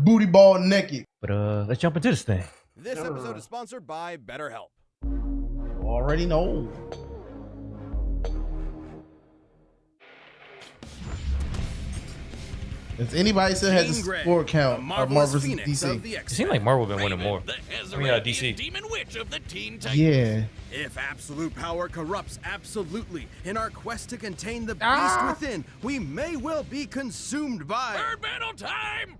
booty ball naked. But let's jump into this thing. This episode is sponsored by BetterHelp. Already know. If anybody still has a score count of Marvel vs. DC, It seems like Marvel been winning more. I mean, DC. Demon witch of the Teen Titans. yeah. If absolute power corrupts absolutely, in our quest to contain the beast within, we may well be consumed by... Bird battle time!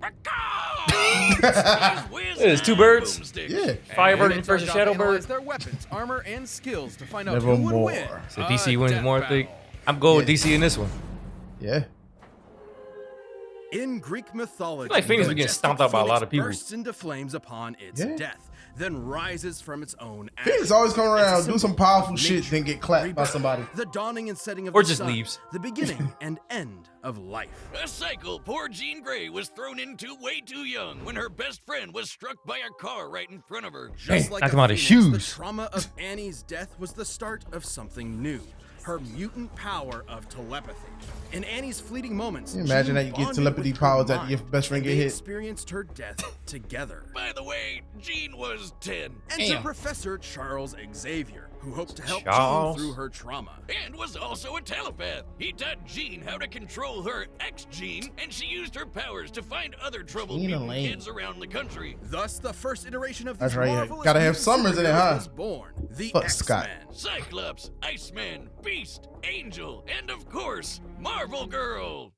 There's two birds. Yeah. Firebird versus Shadowbird. Their weapons, armor, and skills to find out Never who would more. win. So DC wins death more, I think. battle. I'm going with Yeah. DC in this one. Yeah. In Greek mythology, like Phoenix the was getting majestic stomped out by a lot of phoenix people. bursts into flames upon its Yeah. death, then rises from its own Phoenix ashes. always come around, It's a do some symbol powerful of shit, nature, then get clapped by rebirth, somebody. The dawning and setting of Or the just sun, leaves. the beginning and end of life. A cycle poor Jean Grey was thrown into way too young when her best friend was struck by a car right in front of her. Just Hey, like knocked a him out of his phoenix, the shoes. trauma of Annie's death was the start of something new. Her mutant power of telepathy. In Annie's fleeting moments, Can you imagine Jean that you get bonded telepathy with her powers after mind, your best friend and get they hit? experienced her death together. By the way, Jean was 10 Enter Professor Charles Xavier, who hoped to help Charles? Jean through her trauma. and was also a telepath. He taught Jean how to control her ex-Jean, and she used her powers to find other troubled Jean mutant Elaine. kids around the country. Thus, the first iteration of That's these right, yeah. marvelous Gotta have mutant Summers in it, huh? superheroes was born. The Fuck X-Men. Scott. Cyclops, Iceman, Beast, Angel, and of course, Marvel Girl.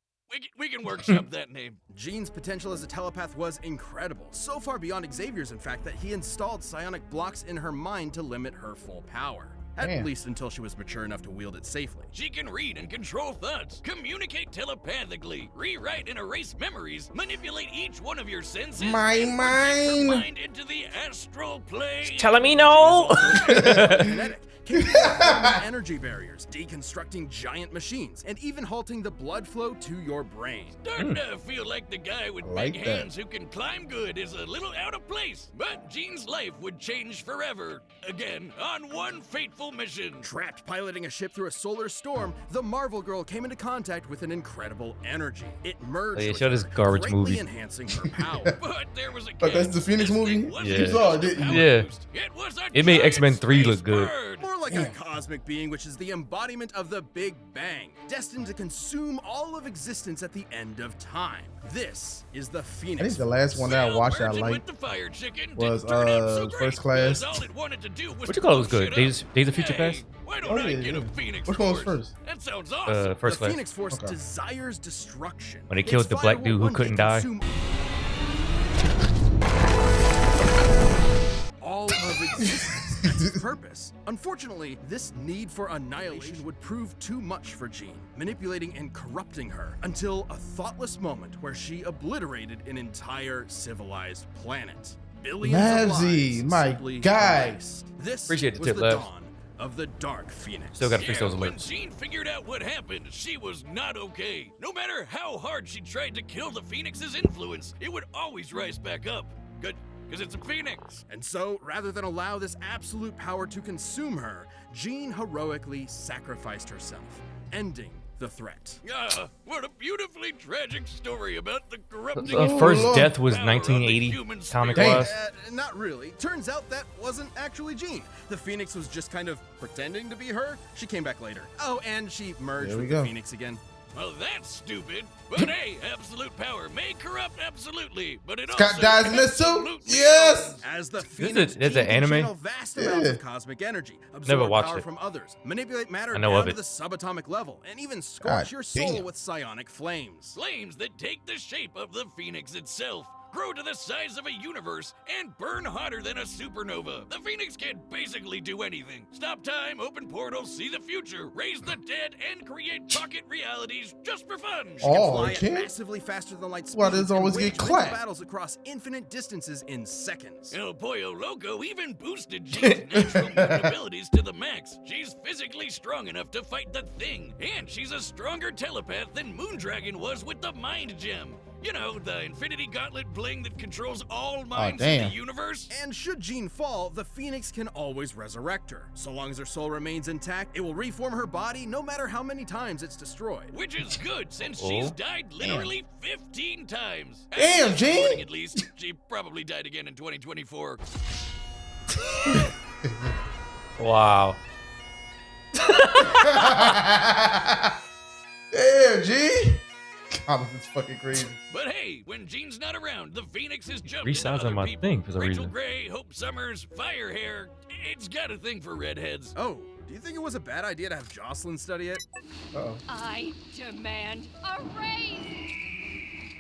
We can workshop that name. Jean's potential as a telepath was incredible, so far beyond Xavier's, in fact, that he installed psionic blocks in her mind to limit her full power. At Damn. least until she was mature enough to wield it safely. She can read and control thoughts, communicate telepathically, rewrite and erase memories, manipulate each one of your senses, My and project your mind. mind into the astral plane. Telling me no. Kinetic, capable of forming energy barriers, deconstructing giant machines, and even halting the blood flow to your brain. Starting to feel like the guy with Like big that. hands who can climb good is a little out of place. But Jean's life would change forever. Again, on one fateful mission. Trapped piloting a ship through a solar storm, the Marvel Girl came into contact with an incredible energy. It merged Oh, yeah, with show this her, garbage greatly movie. enhancing her power. But there was a Oh, that's catch. the Phoenix This movie? thing wasn't Yeah. just You saw it, a didn't you? power Yeah. boost. It was a It made giant X-Men 3 look space good. bird. More like a cosmic being, which is the embodiment of the Big Bang, destined to consume all of existence at the end of time. This is the I Phoenix. think the last one that I Well, watched I merging liked with the fire chicken was, didn't turn out so First great, Class. 'cause all it wanted to do was What you call it was blow good? shit Days up. of Future Hey, Past? why don't Oh, I yeah, get a yeah. Phoenix Which one was Force? first? That sounds awesome. First The Class. Phoenix Force Okay. desires destruction. When they Its killed the fire black will dude who one day couldn't die. consume all of existence. That's its purpose. Unfortunately, this need for annihilation would prove too much for Jean, manipulating and corrupting her until a thoughtless moment where she obliterated an entire civilized planet. Billions of Mavsy, lives my simply guy. erased. This Appreciate the was tip, the Labs. dawn of the Dark Phoenix. Still gotta fix those When alerts. Jean figured out what happened, she was not okay. No matter how hard she tried to kill the Phoenix's influence, it would always rise back up. Good, because it's a Phoenix. And so, rather than allow this absolute power to consume her, Jean heroically sacrificed herself, ending the threat. Ah, what a beautifully tragic story about the corrupting Oh, First Lord. death was power of the 1980, human comic spirit. wise. Not really. Turns out that wasn't actually Jean. The Phoenix was just kind of pretending to be her. She came back later. Oh, and she merged There we with go. the Phoenix again. Well, that's stupid. But hey, absolute power may corrupt absolutely, but it Scott also dies in this too? absolutely Yes! does. As the is Phoenix, a- that's Jean an can anime? channel vast amounts Yeah. of cosmic energy, Never absorb watched power it. from others, manipulate matter I know down of to it. the subatomic level, and even God scorch your soul damn. with psionic flames. Flames that take the shape of the Phoenix itself, grow to the size of a universe, and burn hotter than a supernova. The Phoenix can basically do anything. Stop time, open portals, see the future, raise the dead, and create pocket realities just for fun. She can Oh, fly it at can? massively faster than light speed Why does it and always wage get lethal clapped? battles across infinite distances in seconds. El Pollo Loco even boosted Jean's natural mutant abilities to the max. She's physically strong enough to fight the Thing, and she's a stronger telepath than Moondragon was with the Mind Gem. You know, the Infinity Gauntlet bling that controls all minds in damn. the universe? And should Jean fall, the Phoenix can always resurrect her. So long as her soul remains intact, it will reform her body no matter how many times it's destroyed. Which is good, since she's died literally 15 times. Damn, At this Jean! recording, at least. She probably died again in 2024. Wow. Damn, G. God, this is fucking crazy. But hey, when Jean's not around, the Phoenix is jumping Resizing other my people. thing for some Rachel reason. Gray, Hope Summers, Firehair. It's got a thing for redheads. Oh, do you think it was a bad idea to have Jocelyn study it? Uh-oh. I demand a raise!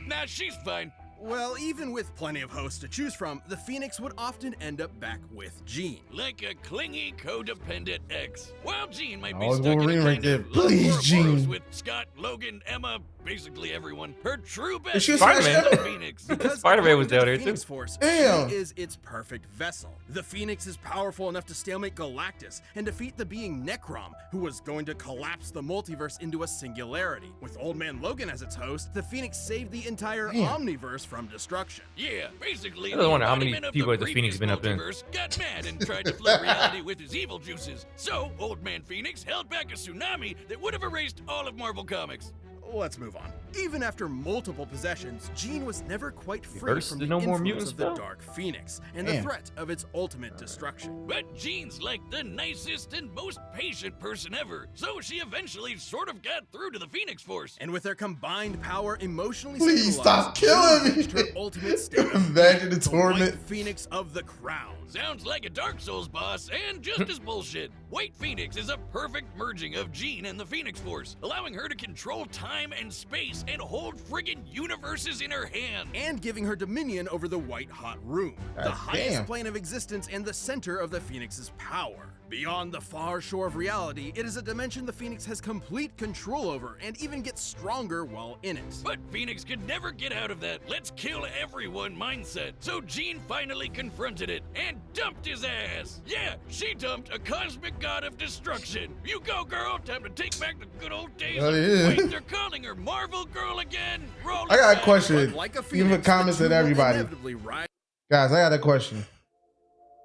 Nah, she's fine. Well, even with plenty of hosts to choose from, the Phoenix would often end up back with Jean. Like a clingy, codependent ex. While Jean might be Oh, stuck in Wolverine a right kind there. of love Please, Ouroboros Jean. with Scott, Logan, Emma, basically everyone. Her true best Is she a friend Spider-Man? is the Phoenix. Because Spider-Man was according to down the there, too. Phoenix Force, Damn. she is its perfect vessel. The Phoenix is powerful enough to stalemate Galactus and defeat the being Necrom, who was going to collapse the multiverse into a singularity. With Old Man Logan as its host, the Phoenix saved the entire Damn. omniverse from destruction. Yeah, basically, I was wondering how many embodiment of people the has the Phoenix previous been up in. multiverse got mad and tried to flood reality with his evil juices. So, Old Man Phoenix held back a tsunami that would have erased all of Marvel Comics. Let's move on. Even after multiple possessions, Jean was never quite free Verse from the the No More influence Mutants of the stuff? Dark Phoenix and the Damn. threat of its ultimate destruction. But Jean's like the nicest and most patient person ever, so she eventually sort of got through to the Phoenix Force. And with their combined power emotionally Please stabilized, stop killing Jean me. reached her ultimate state of Imagine the the torment. White Phoenix of the Crown. Sounds like a Dark Souls boss, and just as bullshit. White Phoenix is a perfect merging of Jean and the Phoenix Force, allowing her to control time and space and hold friggin' universes in her hand. And giving her dominion over the White Hot Room, the God highest damn. plane of existence and the center of the Phoenix's power. Beyond the far shore of reality, it is a dimension the Phoenix has complete control over and even gets stronger while in it. But Phoenix could never get out of that let's kill everyone mindset. So Jean finally confronted it and dumped his ass. Yeah, she dumped a cosmic god of destruction. You go, girl. Time to take back the good old days. Hell yeah. Wait, they're calling her Marvel Girl again. Roll I got a back. question. But like a Leave Phoenix, a comment the to two will everybody. inevitably rise. Guys, I got a question.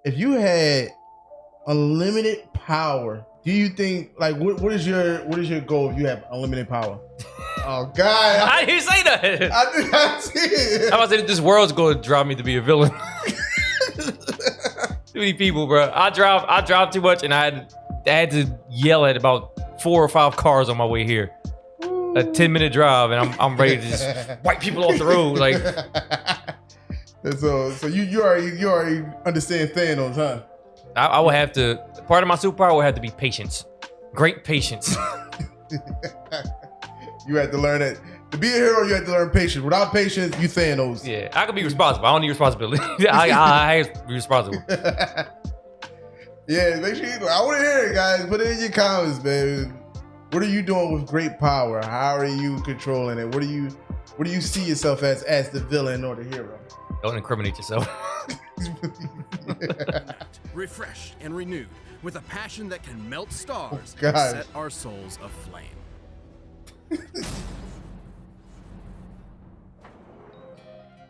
If you had unlimited power, do you think like what is your goal if you have unlimited power? Oh God, I didn't say that. I did not see it. I was saying this world's going to drive me to be a villain. Too many people, bro. I drive too much, and I had to yell at about 4 or 5 cars on my way here. A 10-minute drive, and I'm ready to just wipe people off the road. Like, And so you already understand Thanos, huh? I would have to. Part of my superpower would have to be patience. Great patience. You had to learn that to be a hero. You had to learn patience. Without patience, you Thanos. Yeah, I can be responsible. I don't need responsibility. I have to be responsible. Yeah, make sure I want to hear it, guys. Put it in your comments, man. What are you doing with great power? How are you controlling it? What do you see yourself as the villain or the hero? Don't incriminate yourself. Refreshed and renewed with a passion that can melt stars Oh, and God. set our souls aflame.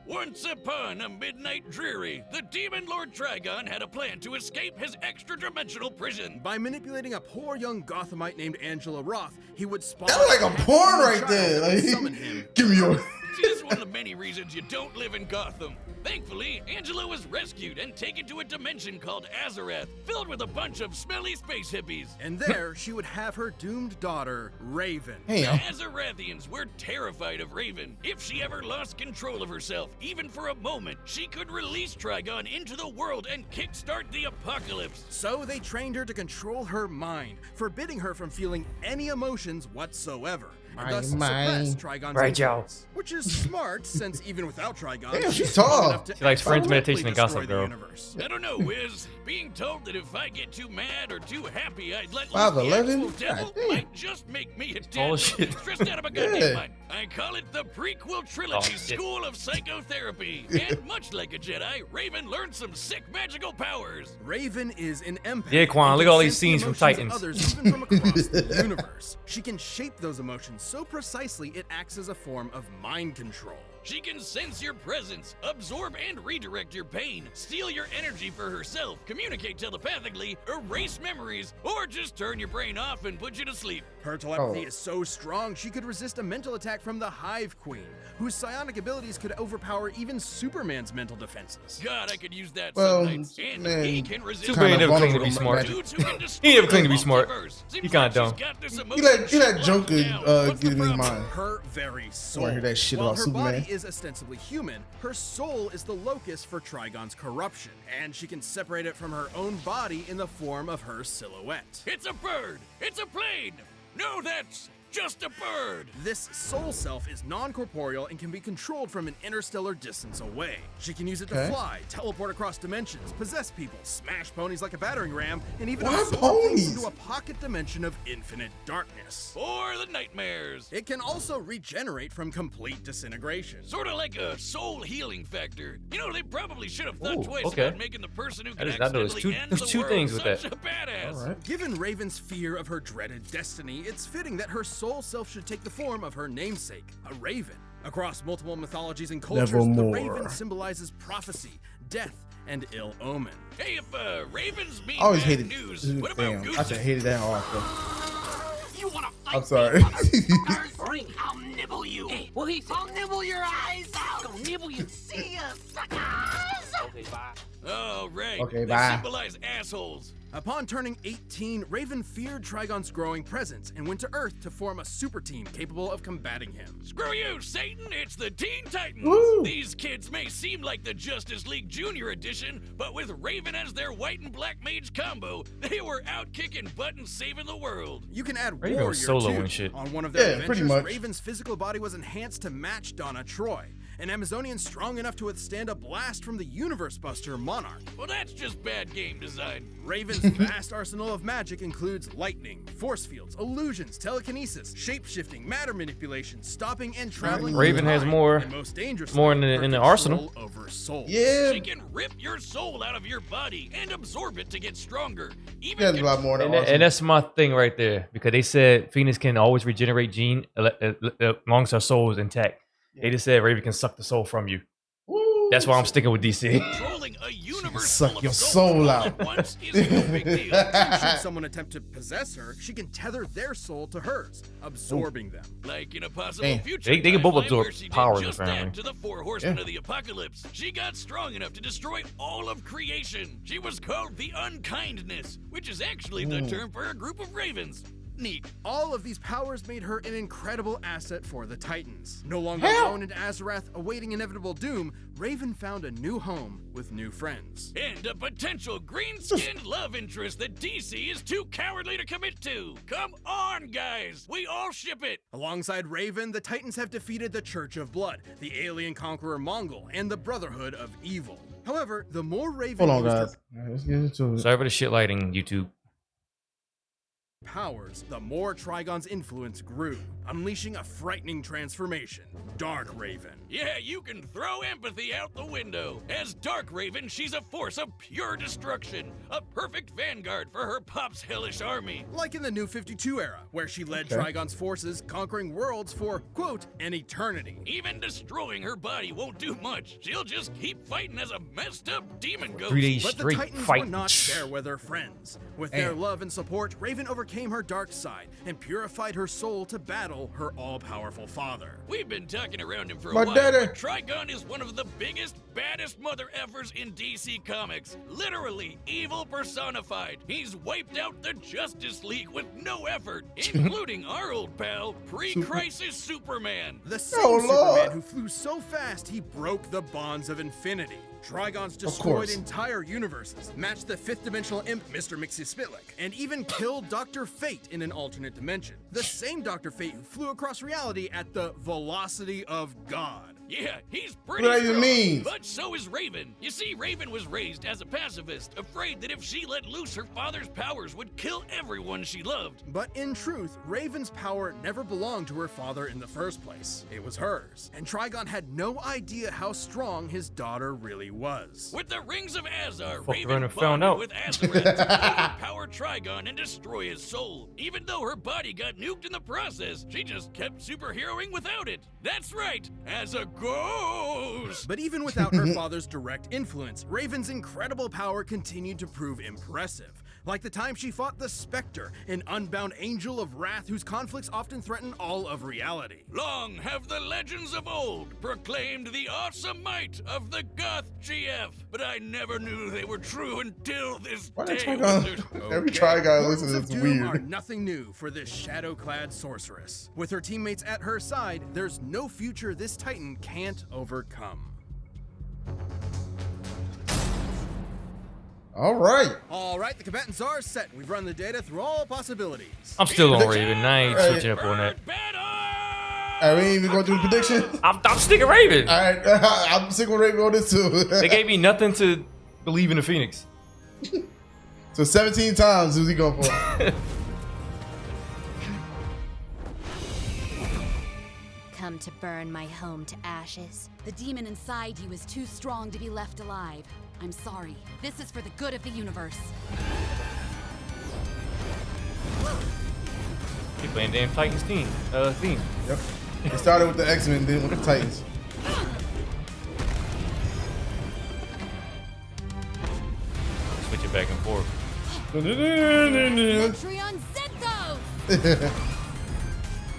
Once upon a midnight dreary, the demon Lord Trigon had a plan to escape his extra-dimensional prison. By manipulating a poor young Gothamite named Angela Roth, he would spawn That was like a half porn human right child there. that would Like, summon him. give me your. See, this is one of the many reasons you don't live in Gotham. Thankfully, Angela was rescued and taken to a dimension called Azarath, filled with a bunch of smelly space hippies. And there, she would have her doomed daughter, Raven. Hey, The Azarathians were terrified of Raven. If she ever lost control of herself, even for a moment, she could release Trigon into the world and kickstart the apocalypse. So they trained her to control her mind, forbidding her from feeling any emotions whatsoever. And My thus mind. suppress Trigon's Right, Joe. influence. Which is smart, since even without Trigon, Damn, she's strong tall. enough to She likes Friends, absolutely Meditation, and Gossip destroy the Girl. universe. I don't know, Wiz. Being told that if I get too mad or too happy, I'd let 5'11"? loose the actual devil God damn. might just make me a Tall as dead shit. stressed out of my goddamn Yeah. mind. I call it the prequel trilogy Oh, shit. School of Psychotherapy. And much like a Jedi, Raven learned some sick magical powers. Raven is an empath. Yeah, Quan, and look can at all these sense the scenes from emotions of Titans. Others, even from across the universe. She can shape those emotions so precisely it acts as a form of mind control. She can sense your presence, absorb and redirect your pain, steal your energy for herself, communicate telepathically, erase memories, or just turn your brain off and put you to sleep. Her telepathy is so strong, she could resist a mental attack from the Hive Queen, whose psionic abilities could overpower even Superman's mental defenses. God, I could use that Well, some nights. And man, he can resist Superman never claimed to be vulnerable smart. dudes who can destroy He never claimed to be the smart. multiverse. He Seems kinda like she's dumb. got this He emotion let shit Joker locked down. What's the get in his problem? mind. Her very soul. Wanna hear that shit While about her Superman? body is ostensibly human, her soul is the locus for Trigon's corruption, and she can separate it from her own body in the form of her silhouette. It's a bird. It's a plane. No, that's just a bird. This soul self is non-corporeal and can be controlled from an interstellar distance away. She can use it to Okay. fly, teleport across dimensions, possess people, smash ponies like a battering ram, and even Why absorb ponies? things into a pocket dimension of infinite darkness. Or the nightmares. It can also regenerate from complete disintegration. Sort of like a soul healing factor. You know, they probably should have thought Ooh, twice okay. about making the person who I can did not know there's accidentally two- end there's the two world things with such that. a badass. All right. Given Raven's fear of her dreaded destiny, it's fitting that her soul self should take the form of her namesake, a raven. Across multiple mythologies and cultures, the Nevermore. raven symbolizes prophecy, death, and ill omen. Hey, if ravens mean I always bad hated news, what about damn, I gooses? just hated that hard. You wanna fight I'm sorry. me, motherfuckers? Bring, I'll nibble you. Hey, well, I'll nibble your eyes out. Gonna nibble you. See ya, suckers. Okay, bye. Oh, right. Okay, They bye. symbolize assholes. Upon turning 18, Raven feared Trigon's growing presence and went to Earth to form a super team capable of combating him. Screw you, Satan! It's the Teen Titans! Woo! These kids may seem like the Justice League Junior Edition, but with Raven as their white and black mage combo, they were out kicking butt and saving the world. You can add Raven Warrior was solo too. and shit. On one of their Yeah, pretty adventures, much. Raven's physical body was enhanced to match Donna Troy, an Amazonian strong enough to withstand a blast from the Universe Buster Monarch. Well, that's just bad game design. Raven's vast arsenal of magic includes lightning, force fields, illusions, telekinesis, shape-shifting, matter manipulation, stopping and traveling. Raven through has time, more- and most dangerously, more in the- her in the control arsenal. over souls. Yeah, She can rip your soul out of your body and absorb it to get stronger. Even there's a lot more than And that's my thing right there, because they said Phoenix can always regenerate gene as long as her soul is intact. They just said Raven can suck the soul from you. Woo. That's why I'm sticking with DC. controlling a universe Suck full of your souls soul all out. at once is no big deal. Should someone attempt to possess her, she can tether their soul to hers, absorbing them. Like in a possible Damn. future They can both timeline absorb where she did powers, just apparently. that to the four horsemen Yeah. of the apocalypse. She got strong enough to destroy all of creation. She was called the Unkindness, which is actually the term for a group of ravens. Neat. All of these powers made her an incredible asset for the Titans. No longer Hell. alone in Azarath, awaiting inevitable doom, Raven found a new home with new friends. And a potential green-skinned love interest that DC is too cowardly to commit to. Come on, guys. We all ship it. Alongside Raven, the Titans have defeated the Church of Blood, the alien conqueror Mongol, and the Brotherhood of Evil. However, the more Raven Hold on, used her guys. All right, let's get into it. Sorry for the shit lighting, YouTube. powers, the more Trigon's influence grew, unleashing a frightening transformation. Dark Raven. Yeah, you can throw empathy out the window. As Dark Raven, she's a force of pure destruction, a perfect vanguard for her pop's hellish army. Like in the New 52 era, where she led Trigon's forces, conquering worlds for, quote, an eternity. Even destroying her body won't do much. She'll just keep fighting as a messed up demon ghost. 3 days But the straight Titans were fighting. not fair weather friends. With their love and support, Raven overcame her dark side and purified her soul to battle her all-powerful father. We've been talking around him for a My while, daddy. but Trigon is one of the biggest, baddest mother effers in DC Comics. Literally, evil personified. He's wiped out the Justice League with no effort, including our old pal, pre-crisis Superman. The same Oh, Lord. Superman who flew so fast he broke the bonds of infinity. Trigon's destroyed course. entire universes, matched the fifth dimensional imp Mr. Mxyzptlk, and even killed Dr. Fate in an alternate dimension. The same Dr. Fate who flew across reality at the velocity of God. Yeah, he's pretty What that even strong, means? but so is Raven. You see, Raven was raised as a pacifist, afraid that if she let loose her father's powers would kill everyone she loved. But in truth, Raven's power never belonged to her father in the first place. It was hers. And Trigon had no idea how strong his daughter really was. With the Rings of Azar, Fuck Raven around and found bonded out. with Azarath, overpowered Trigon and destroy his soul. Even though her body got nuked in the process, she just kept superheroing without it. That's right, as a ghost. But even without her father's direct influence, Raven's incredible power continued to prove impressive. Like the time she fought the Spectre, an unbound angel of wrath whose conflicts often threaten all of reality. Long have the legends of old proclaimed the awesome might of the Goth GF, but I never knew they were true until this Why day. that Trigon? Every Trigon listen to Portals of this Doom are weird. nothing new for this shadow-clad sorceress. With her teammates at her side, there's no future this Titan can't overcome. All right. All right, the combatants are set. We've run the data through all possibilities. I'm still on Raven. I ain't switching up on that. All right, we ain't even going through the prediction. I'm sticking Raven. All right, I'm sick with Raven on this too. They gave me nothing to believe in the Phoenix. So 17 times who's he going for? Come to burn my home to ashes. The demon inside you is too strong to be left alive. I'm sorry. This is for the good of the universe. They playing damn Titans theme. Yep. It started with the X-Men, then with the Titans. Switch it back and forth. Trigon Zethos!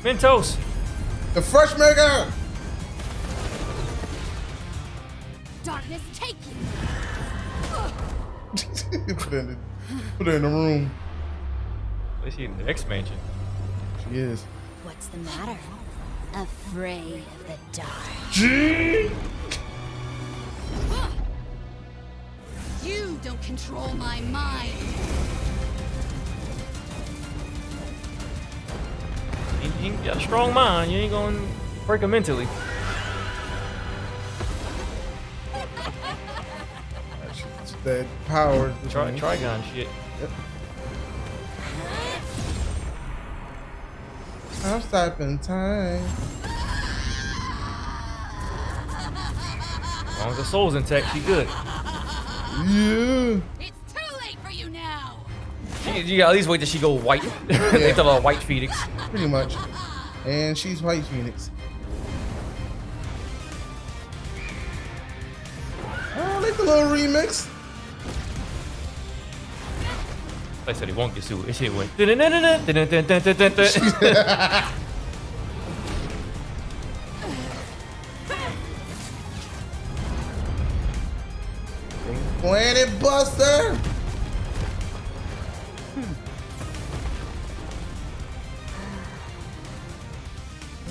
Mentos. The Fresh Maker! Darkness, take you! Put her in the room. At least she in the expansion. She is. What's the matter? Afraid of the dark. You don't control my mind! You got a strong mind. You ain't gonna break her mentally. It's that power. Trigon shit. Yep. I'm stopping time. As long as the soul's intact, she good. Yeah. It's too late for you now! You gotta at least wait till she go white. They talk about white Phoenix. Pretty much. And she's White Phoenix. I like the little remix. I said he won't get sued. This shit went. Planet Buster.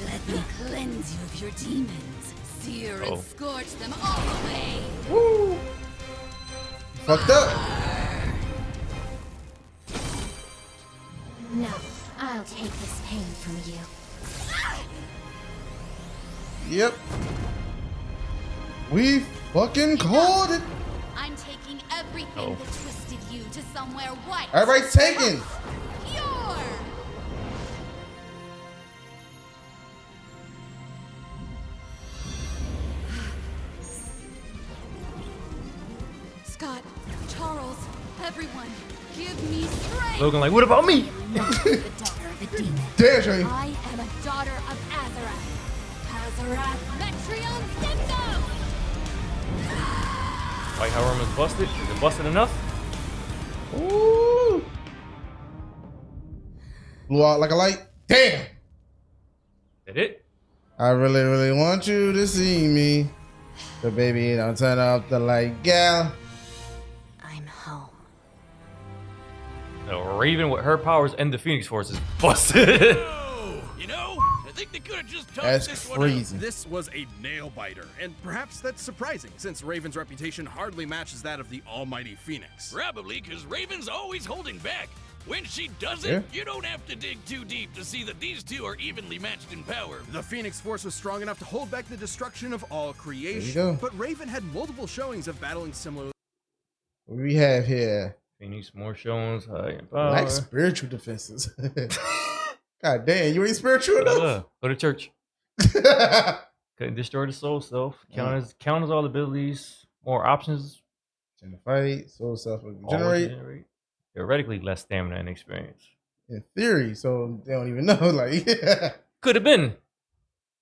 Let me cleanse you of your demons. Sear and scorch them all away! Woo. Fucked up. No, I'll take this pain from you. Yep. We fucking called it. I'm taking everything that twisted you to somewhere white. Everybody's taking. Pure! Scott, Charles, everyone, give me strength! Logan like, what about me? I'm not the daughter of a demon. Damn, Shane. I am a daughter of Azarath. Azarath Metrion Zethos! White Hell Room is busted. Is it busted enough? Ooh. Blew out like a light. Damn. That it? I really, really want you to see me. But baby, don't turn off the light, gal. I'm home. The Raven with her powers and the Phoenix Force is busted. You know, I think they could have just tossed That's this one crazy. This was a nail-biter, and perhaps that's surprising, since Raven's reputation hardly matches that of the almighty Phoenix. Probably because Raven's always holding back. When she does it, Yeah. you don't have to dig too deep to see that these two are evenly matched in power. The Phoenix Force was strong enough to hold back the destruction of all There you creation, go. but Raven had multiple showings of battling similar. What we have here? Phoenix more showings, high in power. Like spiritual defenses. God damn, you ain't spiritual enough. Go to church. Couldn't destroy the soul self. Counters all abilities. More options. Trying to fight, soul self Always regenerate. generate. theoretically less stamina and experience. In theory, so they don't even know. Like, Could have been.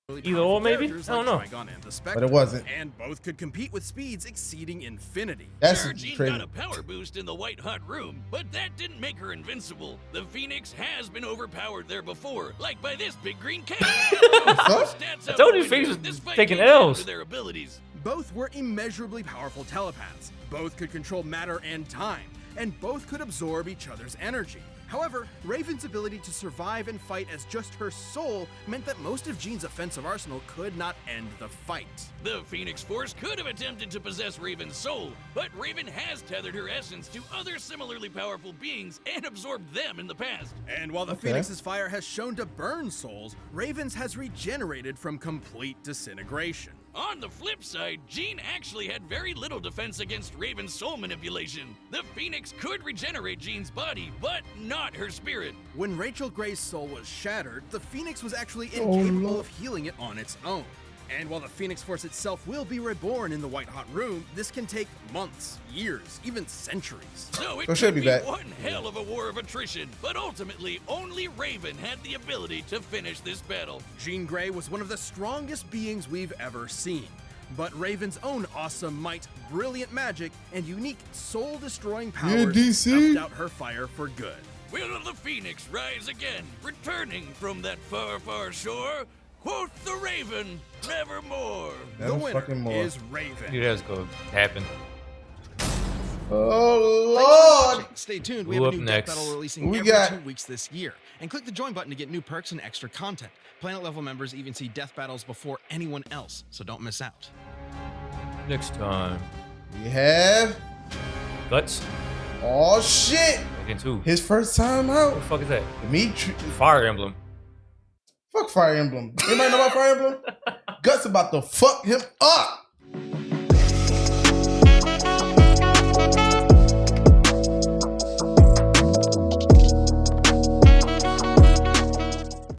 Really Either or, maybe? characters I don't like know. Trigon and the but Spectre, it wasn't. and both could compete with speeds exceeding infinity. That's Sure, Jean crazy. got a power boost in the White Hot Room, but that didn't make her invincible. The Phoenix has been overpowered there before, like by this big green cat. I told you Phoenix was taking L's. Their abilities. Both were immeasurably powerful telepaths. Both could control matter and time, and both could absorb each other's energy. However, Raven's ability to survive and fight as just her soul meant that most of Jean's offensive arsenal could not end the fight. The Phoenix Force could have attempted to possess Raven's soul, but Raven has tethered her essence to other similarly powerful beings and absorbed them in the past. And while the Phoenix's fire has shown to burn souls, Raven's has regenerated from complete disintegration. On the flip side, Jean actually had very little defense against Raven's soul manipulation. The Phoenix could regenerate Jean's body, but not her spirit. When Rachel Gray's soul was shattered, the Phoenix was actually incapable of healing it on its own. And while the Phoenix Force itself will be reborn in the White Hot Room, this can take months, years, even centuries. So it So she'll could be be back. one hell of a war of attrition, but ultimately only Raven had the ability to finish this battle. Jean Grey was one of the strongest beings we've ever seen. But Raven's own awesome might, brilliant magic, and unique soul-destroying powers DC. snuffed out her fire for good. Will the Phoenix rise again, returning from that far, far shore? Quoth the Raven, nevermore. The winner is Raven. Dude, that's gonna happen. Oh Lord! Stay tuned. We Who have a up new next? death battle releasing We every got- 2 weeks this year. And click the join button to get new perks and extra content. Planet level members even see death battles before anyone else, so don't miss out. Next time. We have. Guts. Oh shit! Against who? His first time What out. the fuck is that? Dimitri. Fire Emblem. Fuck Fire Emblem. Anybody know about Fire Emblem? Guts about to fuck him up.